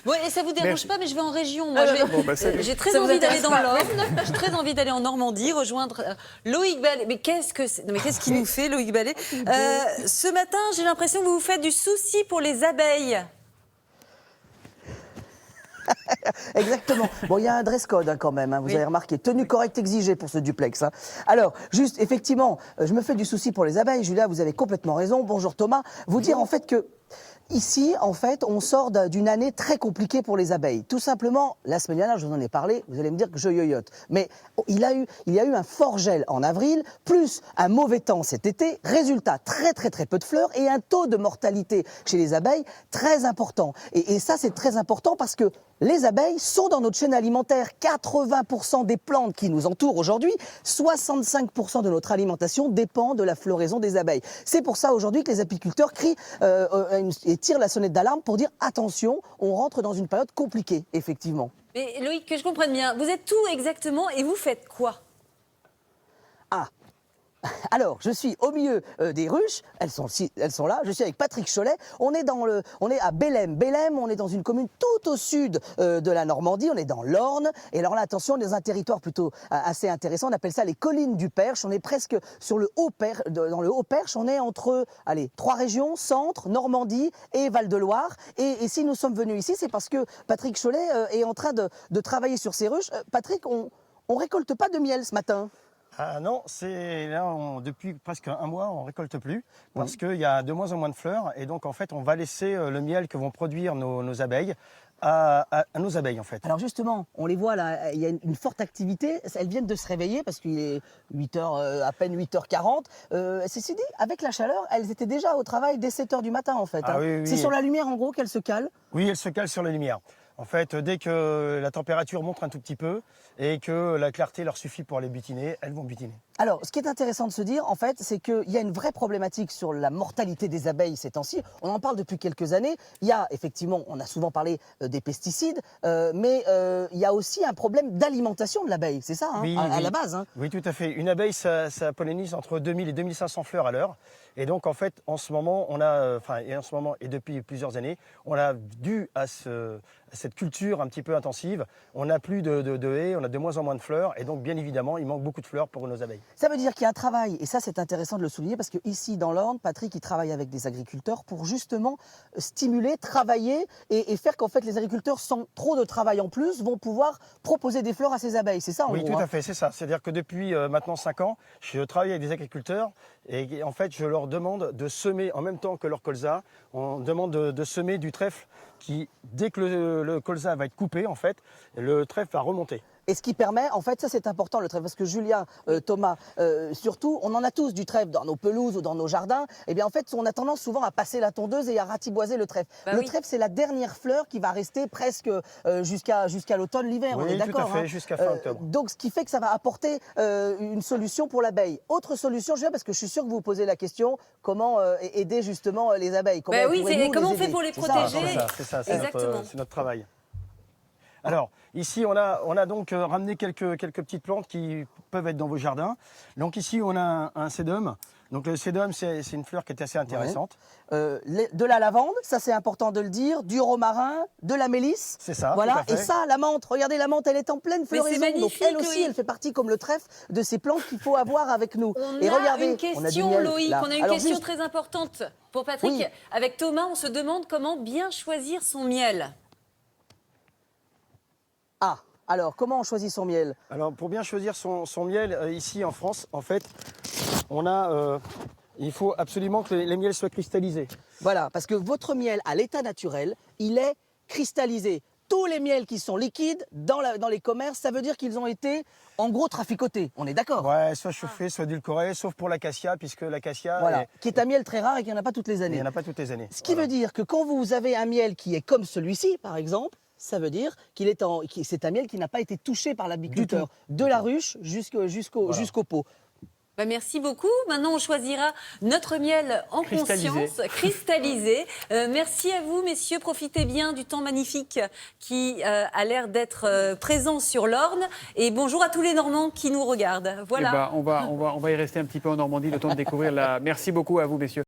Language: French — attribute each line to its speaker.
Speaker 1: Bon, et ça vous dérange
Speaker 2: Merci.
Speaker 1: pas, mais je vais en région. Moi, j'ai très
Speaker 3: Ça vous
Speaker 1: envie d'aller
Speaker 3: intéresse
Speaker 1: dans
Speaker 3: pas
Speaker 1: l'Orne. J'ai très envie d'aller en Normandie, rejoindre Loïc Ballet. Mais qu'est-ce qu'il nous fait, Loïc Ballet? Ce matin, j'ai l'impression que vous vous faites du souci pour les abeilles.
Speaker 4: Exactement. Bon, il y a un dress code quand même, vous avez remarqué. Tenue correcte exigée pour ce duplex. Alors, juste, effectivement, je me fais du souci pour les abeilles. Julia, vous avez complètement raison. Bonjour Thomas. Vous dire en fait que ici, en fait, on sort d'une année très compliquée pour les abeilles. Tout simplement, la semaine dernière, je vous en ai parlé, vous allez me dire que je yoyote. Mais il y a eu un fort gel en avril, plus un mauvais temps cet été. Résultat, très peu de fleurs et un taux de mortalité chez les abeilles très important. Et ça, c'est très important parce que les abeilles sont dans notre chaîne alimentaire. 80% des plantes qui nous entourent aujourd'hui, 65% de notre alimentation dépend de la floraison des abeilles. C'est pour ça aujourd'hui que les apiculteurs crient et tirent la sonnette d'alarme pour dire attention, on rentre dans une période compliquée, effectivement.
Speaker 1: Mais Loïc, que je comprenne bien, vous êtes où exactement et vous faites quoi?
Speaker 4: Ah, alors, je suis au milieu des ruches, elles sont là, je suis avec Patrick Cholet, on est à Bélem. Bélem, on est dans une commune tout au sud de la Normandie, on est dans l'Orne, et alors là, attention, on est dans un territoire plutôt assez intéressant, on appelle ça les collines du Perche, on est presque sur le Haut-Perche, dans le Haut-Perche, on est entre, allez, 3 régions, Centre, Normandie et Val-de-Loire, et si nous sommes venus ici, c'est parce que Patrick Cholet est en train de travailler sur ces ruches. Patrick, on récolte pas de miel ce matin?
Speaker 2: Ah non, c'est là, depuis presque un mois, on ne récolte plus parce qu'il y a de moins en moins de fleurs. Et donc, en fait, on va laisser le miel que vont produire nos abeilles à nos abeilles, en fait.
Speaker 4: Alors justement, on les voit là, il y a une forte activité. Elles viennent de se réveiller parce qu'il est 8h, à peine 8h40. Ceci dit, avec la chaleur, elles étaient déjà au travail dès 7h du matin, en fait.
Speaker 2: Ah oui, oui.
Speaker 4: C'est sur la lumière, en gros, qu'elles se calent.
Speaker 2: Oui, elles se calent sur la lumière. En fait, dès que la température monte un tout petit peu et que la clarté leur suffit pour les butiner, elles vont butiner.
Speaker 4: Alors, ce qui est intéressant de se dire, en fait, c'est qu'il y a une vraie problématique sur la mortalité des abeilles ces temps-ci. On en parle depuis quelques années. Il y a effectivement, on a souvent parlé des pesticides, mais il y a aussi un problème d'alimentation de l'abeille. C'est ça,
Speaker 2: Oui,
Speaker 4: à
Speaker 2: oui.
Speaker 4: la base.
Speaker 2: Oui, tout à fait. Une abeille, ça pollinise entre 2000 et 2500 fleurs à l'heure. Et donc, en fait, en ce moment, et depuis plusieurs années, on a dû à cette culture un petit peu intensive, on n'a plus de haies, on a de moins en moins de fleurs. Et donc, bien évidemment, il manque beaucoup de fleurs pour nos abeilles.
Speaker 4: Ça veut dire qu'il y a un travail, et ça c'est intéressant de le souligner, parce qu'ici dans l'Orne, Patrick il travaille avec des agriculteurs pour justement stimuler, travailler et faire qu'en fait les agriculteurs sans trop de travail en plus vont pouvoir proposer des fleurs à ces abeilles. C'est ça en
Speaker 2: Oui,
Speaker 4: gros,
Speaker 2: tout à fait, c'est ça. C'est-à-dire que depuis maintenant 5 ans, je travaille avec des agriculteurs et en fait je leur demande de semer en même temps que leur colza, on demande de semer du trèfle qui, dès que le colza va être coupé, en fait, le trèfle va remonter.
Speaker 4: Et ce qui permet, en fait, ça c'est important le trèfle, parce que Julien, Thomas, surtout, on en a tous du trèfle dans nos pelouses ou dans nos jardins. Et bien en fait, on a tendance souvent à passer la tondeuse et à ratiboiser le trèfle. Le trèfle, c'est la dernière fleur qui va rester presque jusqu'à l'automne, l'hiver.
Speaker 2: Oui,
Speaker 4: on est d'accord.
Speaker 2: tout à fait, jusqu'à fin octobre.
Speaker 4: Donc ce qui fait que ça va apporter une solution pour l'abeille. Autre solution, Julien, parce que je suis sûr que vous vous posez la question, comment aider justement les abeilles? Comment
Speaker 1: comment on fait pour les protéger?
Speaker 2: C'est ça, c'est notre travail.
Speaker 4: Ah.
Speaker 2: Alors, ici, on a donc ramené quelques petites plantes qui peuvent être dans vos jardins. Donc ici, on a un sédum. Donc le sédum, c'est une fleur qui est assez intéressante.
Speaker 4: De la lavande, ça c'est important de le dire, du romarin, de la mélisse.
Speaker 2: C'est ça,
Speaker 4: voilà.
Speaker 2: tout à fait.
Speaker 4: Et ça, la menthe, regardez la menthe, elle est en pleine floraison.
Speaker 1: Magnifique,
Speaker 4: donc elle aussi,
Speaker 1: Loïc.
Speaker 4: elle fait partie comme le trèfle de ces plantes qu'il faut avoir avec nous.
Speaker 1: Regardez, une question, Loïc, on a une question
Speaker 4: juste...
Speaker 1: très importante pour Patrick.
Speaker 4: Oui.
Speaker 1: Avec Thomas, on se demande comment bien choisir son miel.
Speaker 4: Ah, alors comment on choisit son miel?
Speaker 2: Alors pour bien choisir son miel, ici en France, en fait, il faut absolument que les miels soient cristallisés.
Speaker 4: Voilà, parce que votre miel, à l'état naturel, il est cristallisé. Tous les miels qui sont liquides dans les commerces, ça veut dire qu'ils ont été, en gros, traficotés. On est d'accord?
Speaker 2: Ouais, soit chauffés, soit édulcorés, sauf pour l'acacia, puisque l'acacia...
Speaker 4: Voilà, qui est un miel très rare et qui n'y en a pas toutes les années.
Speaker 2: Il n'y en a pas toutes les années.
Speaker 4: Ce qui veut dire que quand vous avez un miel qui est comme celui-ci, par exemple, ça veut dire c'est un miel qui n'a pas été touché par l'apiculteur, de la ruche jusqu'au pot.
Speaker 1: Bah merci beaucoup. Maintenant, on choisira notre miel en conscience, cristallisé. Merci à vous, messieurs. Profitez bien du temps magnifique qui a l'air d'être présent sur l'Orne. Et bonjour à tous les Normands qui nous regardent. Voilà.
Speaker 3: Eh ben, on va y rester un petit peu en Normandie, le temps de découvrir la... Merci beaucoup à vous, messieurs.